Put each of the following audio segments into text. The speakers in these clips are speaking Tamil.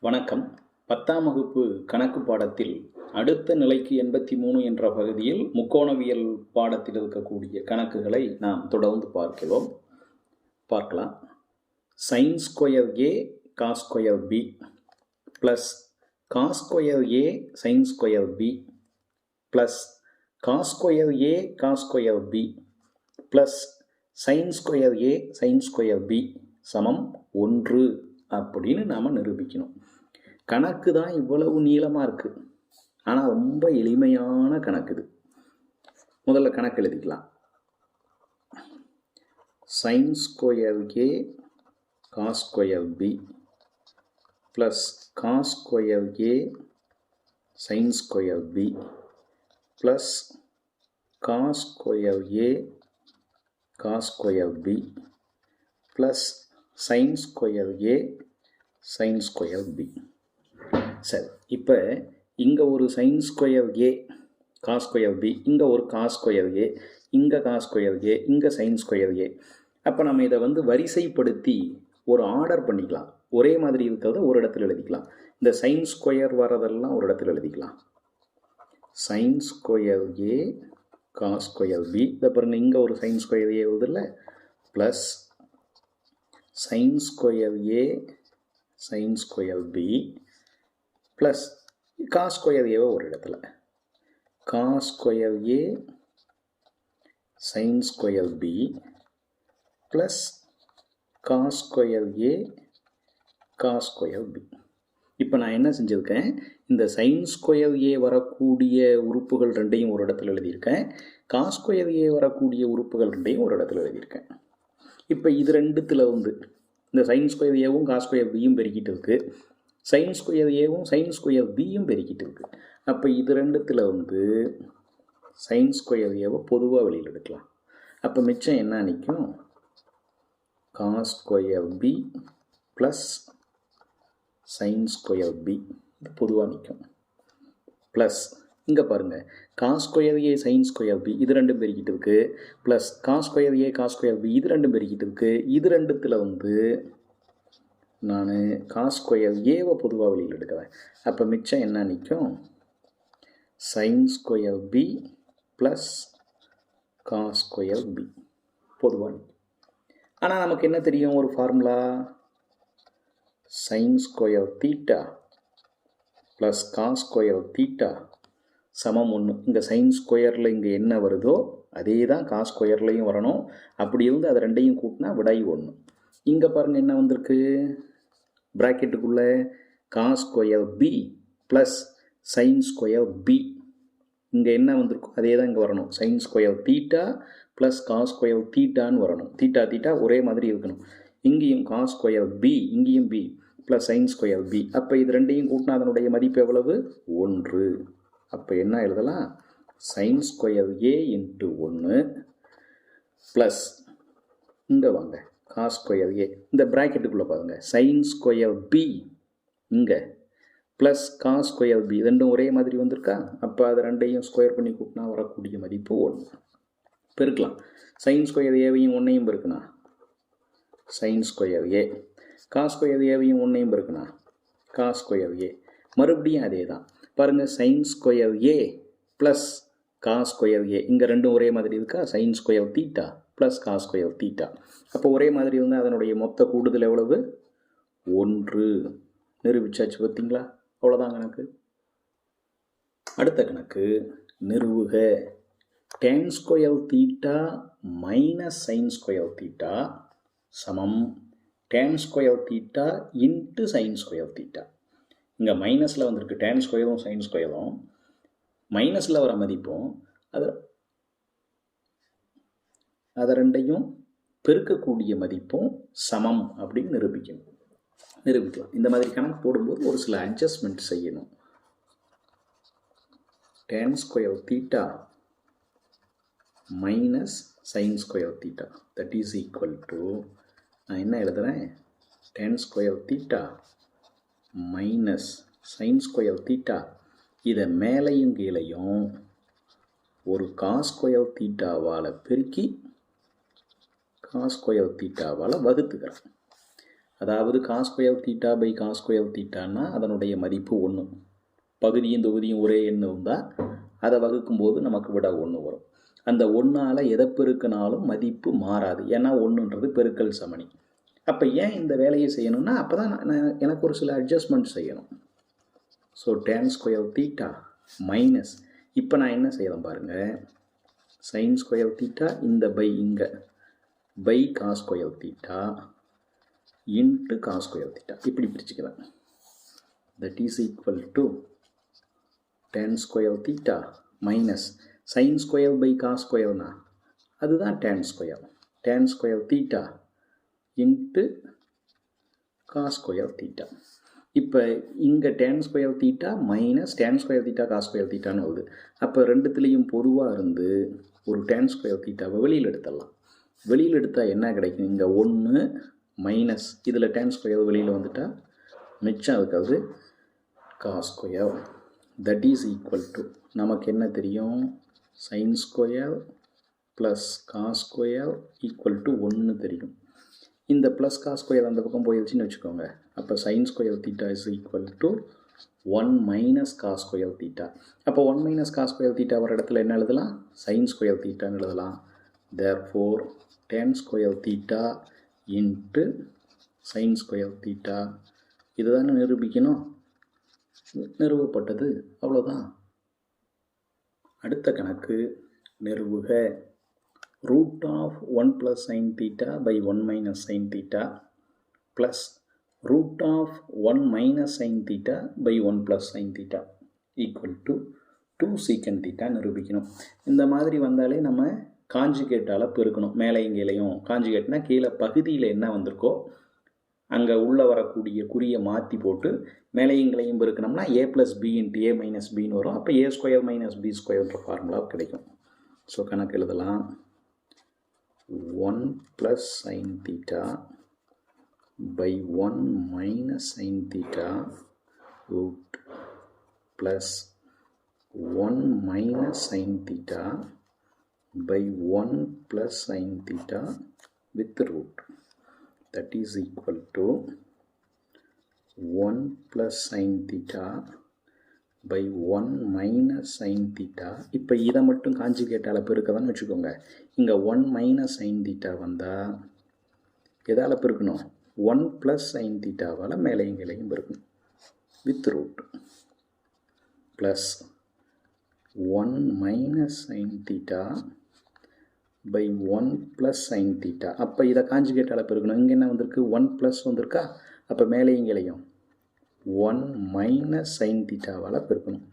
வணக்கம். 10ஆம் வகுப்பு கணக்கு பாடத்தில் அடுத்த நிலைக்கு 83 என்ற பகுதியில் முக்கோணவியல் பாடத்தில் இருக்கக்கூடிய கணக்குகளை நாம் தொடர்ந்து பார்க்கலாம். sin square a cos square b plus cos square a sin square b plus cos square a cos square b plus sin square a sin square b சமம் 1 அப்படின்னு நாம் நிரூபிக்கணும். கணக்கு தான் இவ்வளவு நீளமாக இருக்குது, ஆனால் ரொம்ப எளிமையான கணக்கு இது. முதல்ல கணக்கு எழுதிக்கலாம். sin square a cos square b plus cos square a sin square b plus cos square a cos square b plus sin square a sin square b. சரி, இப்போ இங்கே ஒரு sin square a cos square b, இங்கே ஒரு cos ஸ்கொயர் a, இங்கே cos ஸ்கொயர் a, இங்கே sin ஸ்கொயர் a. அப்போ நம்ம இதை வரிசைப்படுத்தி ஒரு ஆர்டர் பண்ணிக்கலாம். ஒரே மாதிரி இருக்கிறத ஒரு இடத்துல எழுதிக்கலாம். இந்த sin ஸ்கொயர் வரதெல்லாம் ஒரு இடத்துல எழுதிக்கலாம். sin square a cos square b, இதை பாருங்கள், இங்கே ஒரு sin ஸ்கொயர் a வருதுல்ல, plus sin square a sin square b plus cos square a ஒரு இடத்துல cos square a sin square b plus cos square a cos square b. இப்போ நான் என்ன செஞ்சுருக்கேன், இந்த sin ஸ்கொயர் a வரக்கூடிய உறுப்புகள் ரெண்டையும் ஒரு இடத்துல எழுதியிருக்கேன், cos ஸ்கொயர் a வரக்கூடிய உறுப்புகள் ரெண்டையும் ஒரு இடத்துல எழுதியிருக்கேன். இப்போ இது ரெண்டுத்தில் இந்த sin ஸ்கொயர் ஏவும் cos ஸ்கொயர் பியும் பெருக்கிட்டு இருக்கு, sin ஸ்கொயர் ஏவும் sin ஸ்கொயர் பியும் பெருக்கிட்டு இருக்கு. அப்போ இது ரெண்டுத்தில் sin ஸ்கொயர் ஏவை பொதுவாக வெளியில் எடுக்கலாம். அப்போ மிச்சம் என்ன நிற்கும், cos square B plus sin square B, இது பொதுவாக நிற்கும். ப்ளஸ் இங்கே பாருங்கள், cos square A sin square B இது ரெண்டும் பெருக்கிட்டு இருக்கு, plus cos square A cos square B இது ரெண்டும் பெருக்கிட்டு இருக்கு. இது ரெண்டுத்தில் நான் cos ஸ்கொயர் ஏவை பொதுவாக வெளியில் எடுக்கிறேன். அப்போ மிச்சம் என்ன நிற்கும், sin square B plus cos square B பொதுவாக நிற்கும். ஆனால் நமக்கு என்ன தெரியும், ஒரு formula, sin square theta plus cos square theta சமம் 1. இங்கே sin ஸ்கொயரில் இங்கே என்ன வருதோ அதே தான் cos ஸ்கொயர்லையும் வரணும். அப்படி இருந்து அது ரெண்டையும் கூட்டினா விடை 1. இங்கே பாருங்கள் என்ன வந்திருக்கு, ப்ராக்கெட்டுக்குள்ளே cos square B plus sin square B. இங்கே என்ன வந்திருக்கோ அதே தான் இங்கே வரணும், sin square theta plus cos square தீட்டான்னு வரணும். தீட்டா தீட்டா ஒரே மாதிரி இருக்கணும். இங்கேயும் cos ஸ்கொயர் பி, இங்கேயும் B plus sin square B. அப்போ இது ரெண்டையும் கூட்டினா அதனுடைய மதிப்பு எவ்வளவு, 1. அப்போ என்ன எழுதலாம், sin square A into 1 plus இங்கே வாங்க cos ஸ்கொயர் ஏ, இந்த ப்ராக்கெட்டுக்குள்ளே பாருங்கள் sin ஸ்கொயர் பி இங்கே ப்ளஸ் cos ஸ்கொயர் பி, ரெண்டும் ஒரே மாதிரி வந்திருக்கா. அப்போ அது ரெண்டையும் ஸ்கொயர் பண்ணி கூட்டினா வரக்கூடிய மதிப்பு 1. பெருக்கலாம், sin ஸ்கொயர் ஏவையும் 1ஐயும் பெருக்குனா sin square A, cos square ஏவையும் 1ஐயும் பெருக்குனா cos ஸ்கொயர் ஏ. மறுபடியும் அதே தான் பாருங்கள், sin square A plus cos square ஏ, இங்கே ரெண்டும் ஒரே மாதிரி இருக்கா, sin square theta plus cos square theta. அப்போ ஒரே மாதிரி இருந்தால் அதனுடைய மொத்த கூடுதல் எவ்வளவு, 1. நிரூபிச்சாச்சு பார்த்தீங்களா, அவ்வளோதான் கணக்கு. அடுத்த கணக்கு, நிறுவுக tan square theta minus sin square theta சமம் tan square theta into sin square theta. இங்கே மைனஸில் வந்திருக்கு, tan ஸ்கொயரும் sin ஸ்கொயரும் மைனஸில் வர மதிப்பும் அதை ரெண்டையும் பெருக்கக்கூடிய மதிப்பும் சமம் அப்படின்னு நிரூபிக்கலாம். இந்த மாதிரி கணக்கு போடும்போது ஒரு சில அட்ஜஸ்ட்மெண்ட் செய்யணும். tan square theta minus sin square theta that is equal to, நான் என்ன எழுதுகிறேன், tan square theta minus sin square theta, இதை மேலையும் கீழையும் ஒரு cos ஸ்கொயர் தீட்டாவால் பெருக்கி cos ஸ்கொயர் தீட்டாவால் வகுத்துக்கிறேன். அதாவது cos square theta by cos square தீட்டான்னா அதனுடைய மதிப்பு 1. பகுதியும் தொகுதியும் ஒரே எண் இருந்தால் அதை வகுக்கும்போது நமக்கு விட 1 வரும். அந்த 1ஆல் எதை பெருக்கினாலும் மதிப்பு மாறாது. ஏன்னா 1ன்றது பெருக்கல் சமணி. அப்போ ஏன் இந்த வேலையை செய்யணும்னா அப்போ தான் எனக்கு ஒரு சில அட்ஜஸ்ட்மெண்ட் செய்யணும். So tan square theta minus, இப்போ நான் என்ன செய்யலாம் பாருங்கள், sin ஸ்கொயர் தீட்டா இந்த பை இங்கே by cos square theta into cos square theta இப்படி பிரிச்சுக்கிறேன். That is equal to tan square theta minus sin square by cos ஸ்கொயர்னா அதுதான் tan square theta into cos square theta. இப்போ இங்கே tan square theta minus tan square theta cos square தீட்டான்னு வருது. அப்போ ரெண்டுத்துலேயும் பொதுவாக இருந்து ஒரு tan ஸ்கொயர் தீட்டாவை வெளியில் எடுத்துடலாம். வெளியில் எடுத்தால் என்ன கிடைக்கும், இங்கே 1 மைனஸ் இதில் tan ஸ்கொயர் வெளியில் வந்துட்டால் மிச்சம் இருக்கிறது cos square. That is equal to நமக்கு என்ன தெரியும், sin square plus cos square equal to 1 தெரியும். இந்த ப்ளஸ் காஸ் ஸ்கொயர் அந்த பக்கம் போயிடுச்சுன்னு வச்சுக்கோங்க. அப்போ sin square theta is equal to 1 minus cos square theta. அப்போ 1 மைனஸ் காஸ் ஸ்கொயர் தீட்டா வர இடத்துல என்ன எழுதலாம், sin ஸ்கொயர் தீட்டான்னு எழுதலாம். Therefore tan square theta into sin square theta. இதுதானே நிரூபிக்கணும், நிறுவப்பட்டது, அவ்வளோதான். அடுத்த கணக்கு நிறுவுக. root of 1 plus sin theta by 1 minus sin theta plus root of 1 minus sin theta by 1 plus sin theta equal to 2 secant theta நிரூபிக்கணும். இந்த மாதிரி வந்தாலே நம்ம காஞ்சுகேட்டால் பெருக்கணும். மேலே இங்கேலையும் காஞ்சுகேட்னா கீழே பகுதியில் என்ன வந்திருக்கோ அங்கே உள்ளே வரக்கூடிய குறியை மாற்றி போட்டு மேலையங்களையும் பெருக்கணும்னா a plus b into a minus bன்னு வரும். அப்போ a ஸ்கொயர் மைனஸ் b ஸ்கொயர்ன்ற ஃபார்முலா கிடைக்கும். ஸோ கணக்கு எழுதலாம். 1 plus sin theta by 1 minus sin theta root plus 1 minus sin theta by 1 plus sin theta with root. That is equal to 1 plus sin theta by 1 minus sin theta. இப்போ இதை மட்டும் காஞ்சுகேட்டால் பெருக்கதான்னு வச்சுக்கோங்க. இங்கே 1 minus sin theta வந்தால் எதால் பெருக்கணும், 1 plus sin thetaவால் மேலையும் கீழையும் பெருக்கணும் with root plus 1 minus sin theta by 1 plus sin theta. அப்போ இதை காஞ்சுகேட்டால் பெருக்கணும். இங்கே என்ன வந்திருக்கு, 1 plus வந்திருக்கா. அப்போ மேலையும் கீழையும் 1 minus sin thetaவால் பெருக்கணும்.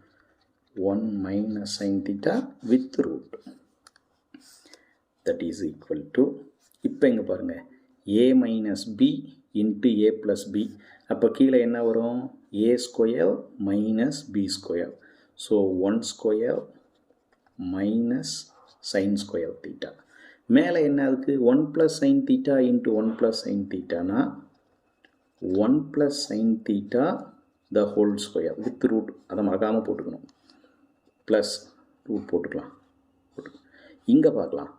1 minus sin theta with root. That is equal to, இப்போ இங்கே பாருங்கள், a minus b into a plus b. அப்போ கீழே என்ன வரும், a square minus b square. So 1 square minus sin square theta. மேலே என்ன இருக்குது, 1 plus sin theta into 1 plus sin thetaனா 1 plus sin theta the whole square with root. அதை மறக்காமல் போட்டுக்கணும். ப்ளஸ் ரூட் போட்டுக்கலாம். இங்கே பார்க்கலாம்,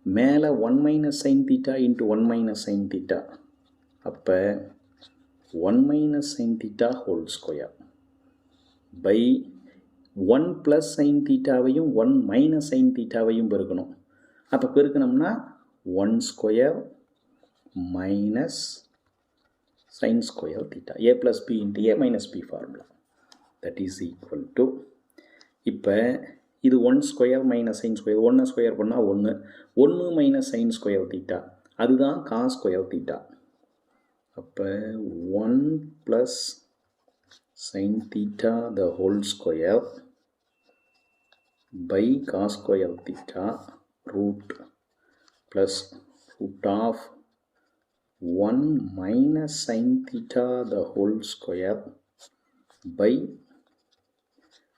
மேலே 1 minus sin theta into 1 minus sin theta. அப்போ 1 minus sin theta whole square by 1 plus sin thetaவையும் 1 minus sin thetaவையும் பெருக்கணும். அப்போ பெருக்கணும்னா 1 square minus sin square theta, a plus b into a minus b formula. That is equal to, இப்போ இது 1 square minus sin square, 1 square பண்ணால் 1, 1 மைனஸ் sin ஸ்கொயர் தீட்டா, அதுதான் காஸ் ஸ்கொயர் தீட்டா. அப்போ 1 plus sin theta the whole square by cos square theta root plus root of 1 minus sin theta the whole square by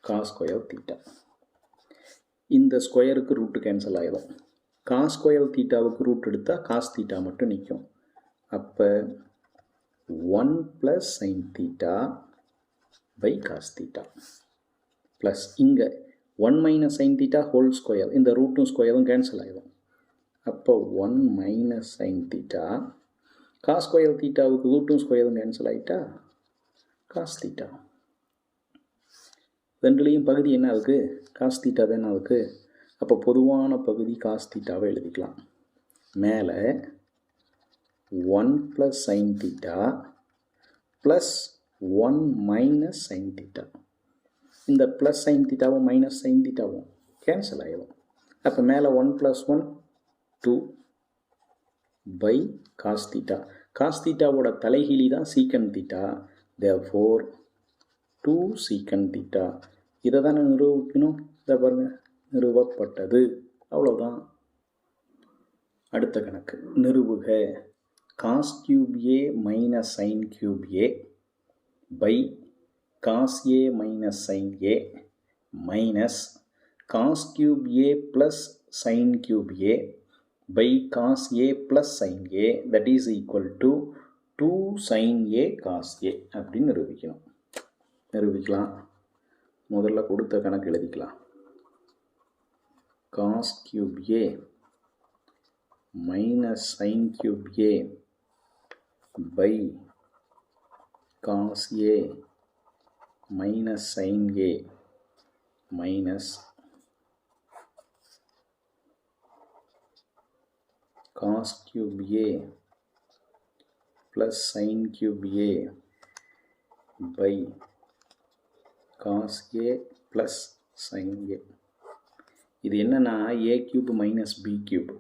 cos square theta. இந்த ஸ்கொயருக்கு ரூட்டு கேன்சல் ஆகிடும். காஸ் ஸ்கொயர் தீட்டாவுக்கு ரூட் எடுத்தால் காஸ் தீட்டா மட்டும் நிற்கும். அப்போ 1 plus sin theta by cos theta plus இங்கே 1 minus sin theta whole square, இந்த ரூட்டும் ஸ்கொயரும் கேன்சல் ஆகிடும். அப்போ 1 minus sin theta cos square தீட்டாவுக்கு ரூட்டும் ஸ்கொயரும் கேன்சல் ஆகிட்டா காஸ் தீட்டா. ரெண்டுலேயும் பகுதி என்ன இருக்குது? காஸ் தீட்டா தானே இருக்குது. அப்போ பொதுவான பகுதி காஸ் தீட்டாவை எழுதிக்கலாம். மேலே 1 + sin theta plus 1 - sin theta. இந்த ப்ளஸ் சைன் தீட்டாவும் மைனஸ் சைன் தீட்டாவும் கேன்சல் ஆகிடும். அப்போ மேலே 1 + 1 2 பை காஸ் தீட்டா. காஸ் தீட்டாவோட தலைகீழி தான் சீக்கன் தீட்டா. தேர்ஃபோர் 2 சீக்கன் தீட்டா. இதை தானே நிரூபிக்கணும். இதை பாருங்கள், நிறுவப்பட்டது. அவ்வளோதான். அடுத்த கணக்கு நிறுவுக. Cos cube A minus sine cube A by cos A minus sine A minus cos cube A plus sine cube A by cos A plus sine A that is equal to 2 sin A cos A அப்படின்னு நிரூபிக்கணும். நிரூபிக்கலாம். முதல்ல கொடுத்த கணக்கு எழுதிக்கலாம். Cos cube A minus sine cube A by cos A minus sine A minus cos cube A plus sine cube A by cos A plus sine A. இது என்னென்னா A cube minus B cube.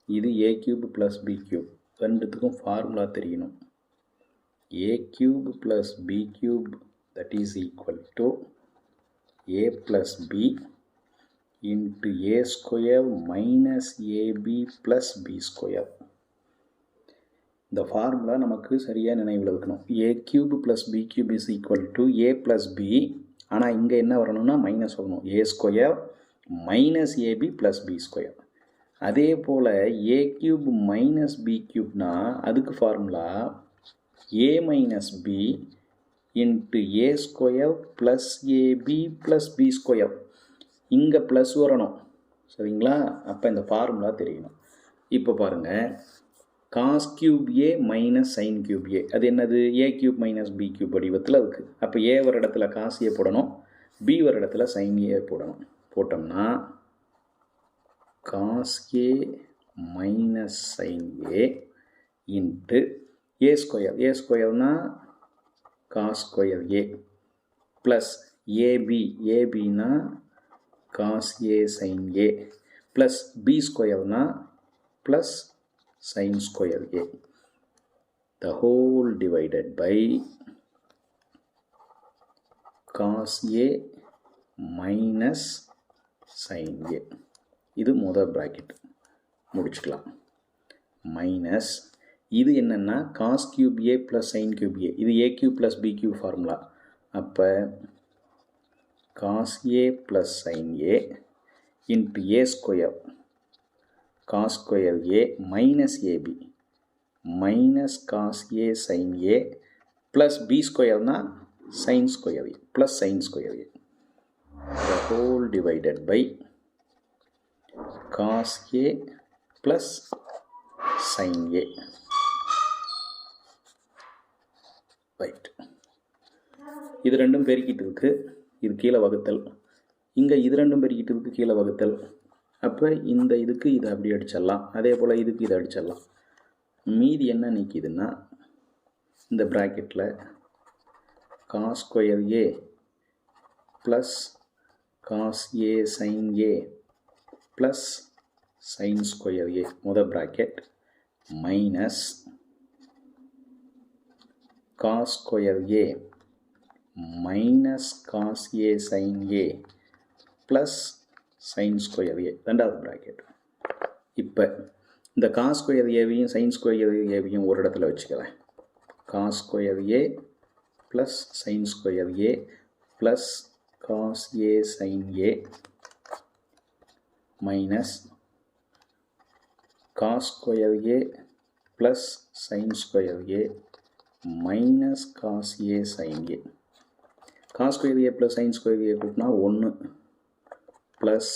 இது A cube plus B cube. ரெண்டுத்துக்கும் ஃபார்முலா தெரியணும். A cube plus B cube that is equal to a plus b into a square minus ab plus b square. இந்த ஃபார்முலா நமக்கு சரியாக நினைவில் இருக்கணும். a cube plus b cube is equal to a plus b. ஆனால் இங்கே என்ன வரணும்னா மைனஸ் வரணும். a square minus ab plus b square. அதே போல் a cube minus b cubeனா அதுக்கு formula a minus b into a square plus ab plus b square. இங்கே ப்ளஸ் வரணும். சரிங்களா? அப்போ இந்த ஃபார்முலா தெரியணும். இப்போ பாருங்கள், cos cube A minus sine cube ஏ அது என்னது? ஏ கியூப் மைனஸ் பி கியூப் வடிவத்தில் இருக்குது. அப்போ ஏ வர இடத்துல காஸ் ஏ போடணும், பி வர இடத்துல சைன் ஏ போடணும். போட்டோம்னா cos A minus sine A into A square. A ஸ்கொயர்னால் cos square A plus A B. ஏபினா cos A sine A plus B ஸ்கொயர்னா plus sine square A the whole divided by cos A minus sine A. இது முதல் ப்ராக்கெட் முடிச்சுக்கலாம். மைனஸ் இது என்னென்னா cos cube A plus sine cube A. இது A cube plus B cube formula. அப்போ cos A plus sine A into A square cos square A minus A B minus cos A sine A plus B ஸ்கொயர்னா sine square A plus sine square A the whole divided by cos A plus sine A. Right. இது ரெண்டும் பெருக்கிட்டு இருக்கு. இது கீழே வகுத்தல். இங்கே இது ரெண்டும் பெருக்கிட்டு இருக்கு, கீழே வகுத்தல். அப்போ இந்த இதுக்கு இதை அப்படி அடிச்சிடலாம். அதே போல் இதுக்கு இதை அடிச்சிடலாம். மீதி என்ன நிற்கிதுன்னா இந்த ப்ராக்கெட்டில் cos square A plus cos A sine A plus sine square A முதல் bracket minus cos square A minus cos A sine A plus sine square A ரெண்டாவது ப்ராக்கெட். இப்போ இந்த காஸ் ஸ்கொயர் ஏவையும் சைன் ஸ்கொயர் ஏவையும் ஒரு இடத்துல வச்சுக்கிறேன். Cos square A plus sine square A plus cos A sine A minus cos square A plus sine square A minus cos A sine A. Cos square A plus sine square A கூட்டினா 1 plus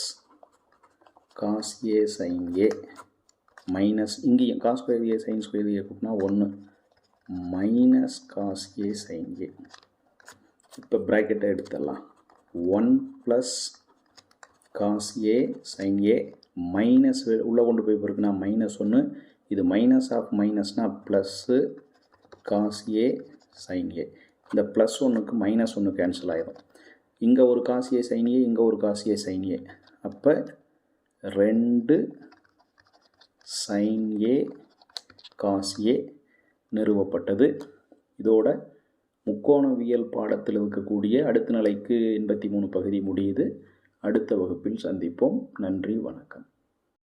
cos A sine A minus இங்கேயும் cos square A sine square A கூட்டினா 1 minus cos A sine A. இப்போ ப்ராக்கெட்டை எடுத்துடலாம். 1 plus cos A sine A minus உள்ளே கொண்டு போய் பிறகுனா -1, இது மைனஸ் ஆஃப் மைனஸ்னால் plus cos A sine A. இந்த +1க்கு -1 கேன்சல் ஆகிடும். இங்கே ஒரு காஸ் ஏ சைன் ஏ, இங்கே ஒரு காஸ் ஏ சைன் ஏ. அப்போ 2 சைன் ஏ காஸ் ஏ நிறுவப்பட்டது. இதோட முக்கோணவியல் பாடத்தில் இருக்கக்கூடிய அடுத்த நிலைக்கு 83 பகுதி முடியுது. அடுத்த வகுப்பில் சந்திப்போம். நன்றி, வணக்கம்.